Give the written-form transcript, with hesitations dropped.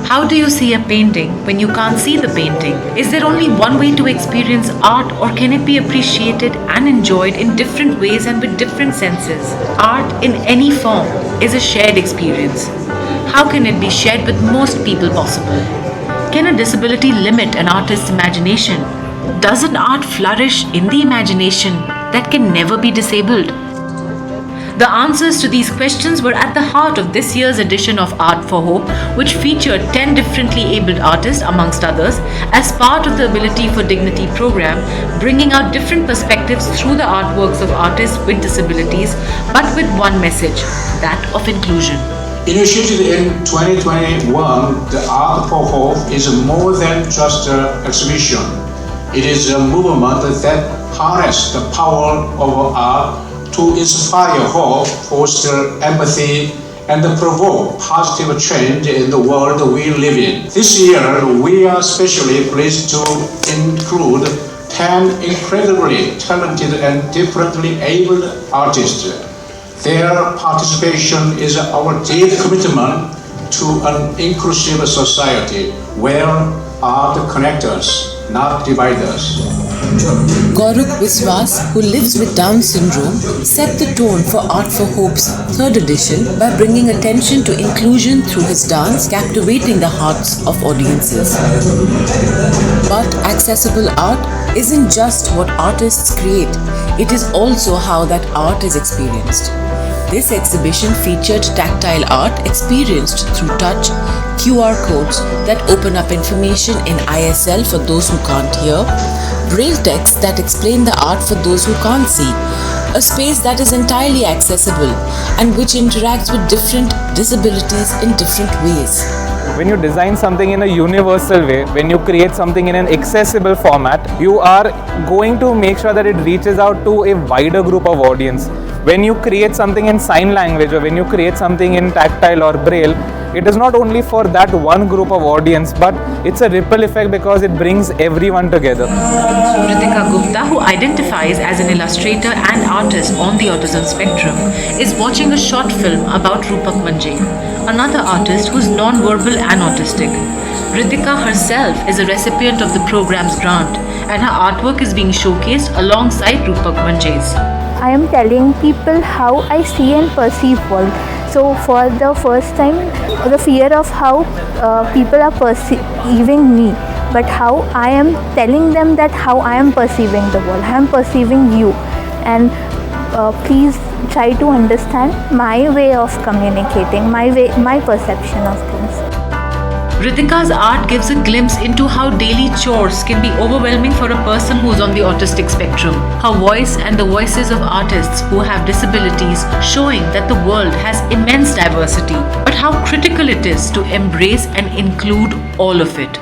How do you see a painting when you can't see the painting? Is there only one way to experience art, or can it be appreciated and enjoyed in different ways and with different senses? Art in any form is a shared experience. How can it be shared with most people possible? Can a disability limit an artist's imagination? Doesn't art flourish in the imagination that can never be disabled? The answers to these questions were at the heart of this year's edition of Art for Hope, which featured 10 differently abled artists, amongst others, as part of the Ability for Dignity program, bringing out different perspectives through the artworks of artists with disabilities, but with one message, that of inclusion. Initiated in 2021, the Art for Hope is more than just an exhibition. It is a movement that harnesses the power of art to inspire hope, foster empathy, and provoke positive change in the world we live in. This year, we are especially pleased to include 10 incredibly talented and differently abled artists. Their participation is our deep commitment to an inclusive society where art connects us, not divides us. Gauruk Biswas, who lives with Down syndrome, set the tone for Art for Hope's third edition by bringing attention to inclusion through his dance, captivating the hearts of audiences. But accessible art isn't just what artists create, it is also how that art is experienced. This exhibition featured tactile art experienced through touch, QR codes that open up information in ISL for those who can't hear, braille text that explain the art for those who can't see, a space that is entirely accessible and which interacts with different disabilities in different ways. When you design something in a universal way, when you create something in an accessible format, you are going to make sure that it reaches out to a wider group of audience. When you create something in sign language or when you create something in tactile or braille, it is not only for that one group of audience, but it's a ripple effect because it brings everyone together. Ritika Gupta, who identifies as an illustrator and artist on the autism spectrum, is watching a short film about Rupak Manje, another artist who's non-verbal and autistic. Ritika herself is a recipient of the program's grant, and her artwork is being showcased alongside Rupak Manje's. I am telling people how I see and perceive world. So for the first time, the fear of how people are perceiving me, but how I am telling them that how I am perceiving the world, I am perceiving you, and please try to understand my way of communicating, my perception of things. Ritika's art gives a glimpse into how daily chores can be overwhelming for a person who's on the autistic spectrum. Her voice and the voices of artists who have disabilities showing that the world has immense diversity, but how critical it is to embrace and include all of it.